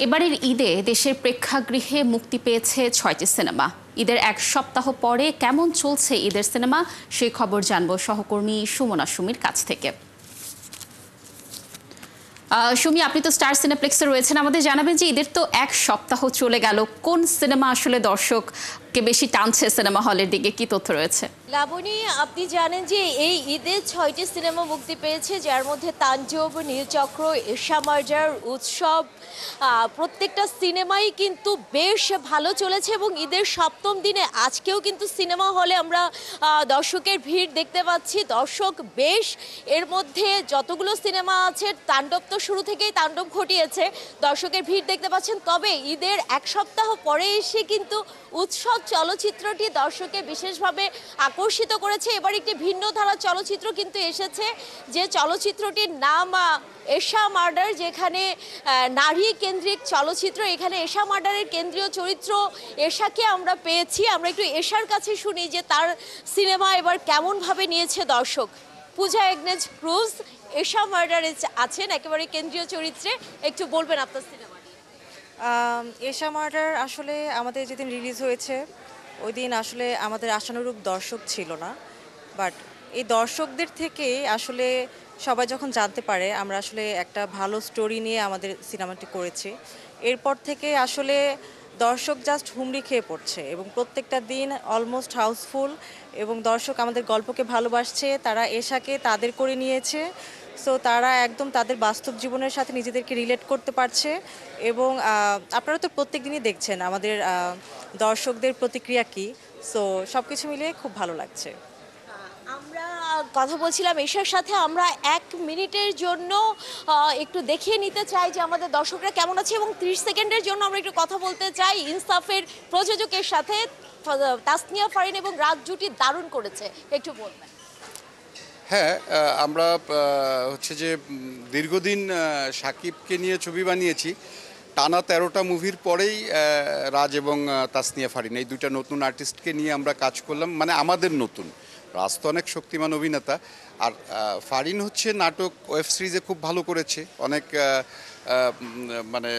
এবারের ঈদে দেশের প্রেক্ষাগৃহে মুক্তি পেয়েছে ৬টি সিনেমা। ঈদের এক সপ্তাহ পরে কেমন চলছে ঈদের সিনেমা, সেই খবর জানবো সহকর্মী সুমনা সুমির কাছ থেকে। সুমি, আপনি তো স্টার সিনেপ্লেক্সে রয়েছেন, আমাদের জানাবেন যে ঈদের তো এক সপ্তাহ চলে গেল, কোন সিনেমা আসলে দর্শককে বেশি টানছে সিনেমা হলের দিকে, কি তথ্য রয়েছে? লাবণী, আপনি জানেন যে এই ঈদে ৬টি সিনেমা মুক্তি পেয়েছে, যার মধ্যে তাণ্ডব, নীলচক্র, এশা মার্জার, উৎসব। প্রত্যেকটা সিনেমাই কিন্তু বেশ ভালো চলেছে এবং ঈদের সপ্তম দিনে আজকেও কিন্তু সিনেমা হলে আমরা দর্শকের ভিড় দেখতে পাচ্ছি। দর্শক বেশ, এর মধ্যে যতগুলো সিনেমা আছে তাণ্ডব তো শুরু থেকেই তাণ্ডব ঘটিয়েছে, দর্শকের ভিড় দেখতে পাচ্ছেন। তবে ঈদের এক সপ্তাহ পরে এসে কিন্তু উৎসব চলচ্চিত্রটি দর্শকে বিশেষভাবে আকর্ষিত করেছে। এবার একটি ভিন্ন ধারার চলচ্চিত্র কিন্তু এসেছে, যে চলচ্চিত্রটির নাম এশা মার্ডার, যেখানে নারী কেন্দ্রিক চলচ্চিত্র। এখানে এশা মার্ডারের কেন্দ্রীয় চরিত্র এশাকে আমরা পেয়েছি। আমরা একটু এশার কাছে শুনি যে তার সিনেমা এবার কেমনভাবে নিয়েছে দর্শক। পূজা এগনেজ ক্রুজ এশা মার্ডারে আছেন একেবারে কেন্দ্রীয় চরিত্রে, একটু বলবেন আপনার সিনেমা। এশা মার্ডার আসলে আমাদের যেদিন রিলিজ হয়েছে ওই দিন আসলে আমাদের আশানুরূপ দর্শক ছিল না, বাট এই দর্শকদের থেকে আসলে সবাই যখন জানতে পারে আমরা আসলে একটা ভালো স্টোরি নিয়ে আমাদের সিনেমাটি করেছি, এরপর থেকে আসলে দর্শক জাস্ট হুমড়ি খেয়ে পড়ছে এবং প্রত্যেকটা দিন অলমোস্ট হাউসফুল এবং দর্শক আমাদের গল্পকে ভালোবাসছে, তারা এশাকে তাদের করে নিয়েছে। সো তারা একদম তাদের বাস্তব জীবনের সাথে নিজেদেরকে রিলেট করতে পারছে এবং আপনারা তো প্রত্যেক দিনই দেখছেন আমাদের দর্শকদের প্রতিক্রিয়া কী। সো সব কিছু মিলিয়ে খুব ভালো লাগছে। আমরা কথা বলছিলাম এশার সাথে, আমরা ১ মিনিটের জন্য একটু দেখিয়ে নিতে চাই যে আমাদের দর্শকরা কেমন আছে এবং ৩০ সেকেন্ডের জন্য আমরা একটু কথা বলতে চাই ইনসাফের প্রযোজকের সাথে। তাসনিয়া ফারিন এবং রাজ জুটি দারুণ করেছে, একটু বলবেন। হ্যাঁ, আমরা হচ্ছে যে দীর্ঘদিন সাকিবকে নিয়ে ছবি বানিয়েছি। টানা ১৩টা মুভির পরেই রাজ এবং তাসনিয়া ফারিন এই দুইটা নতুন আর্টিস্টকে নিয়ে আমরা কাজ করলাম, মানে আমাদের নতুন। রাজ তো অনেক শক্তিমান অভিনেতা, আর ফারিন হচ্ছে নাটক ওয়েব সিরিজে খুব ভালো করেছে, অনেক মানে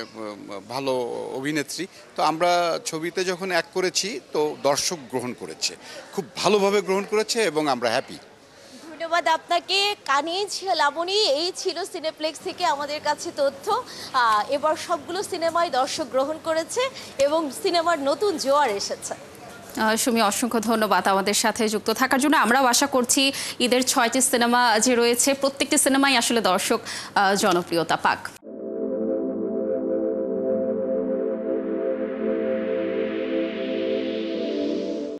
ভালো অভিনেত্রী। তো আমরা ছবিতে যখন এক করেছি তো দর্শক গ্রহণ করেছে, খুব ভালোভাবে গ্রহণ করেছে এবং আমরা হ্যাপি। ধন্যবাদ আপনাকে কানিজ। লাবণী, এই ছিল সিনেপ্লেক্স থেকে আমাদের কাছে তথ্য। এবার সবগুলো সিনেমাই দর্শক গ্রহণ করেছে এবং সিনেমার নতুন জোয়ার এসেছে। সুমি, অসংখ্য ধন্যবাদ আমাদের সাথে যুক্ত থাকার জন্য। আমরাও আশা করছি ঈদের ৬টি সিনেমা যে রয়েছে প্রত্যেকটি সিনেমাই আসলে দর্শক জনপ্রিয়তা পাক।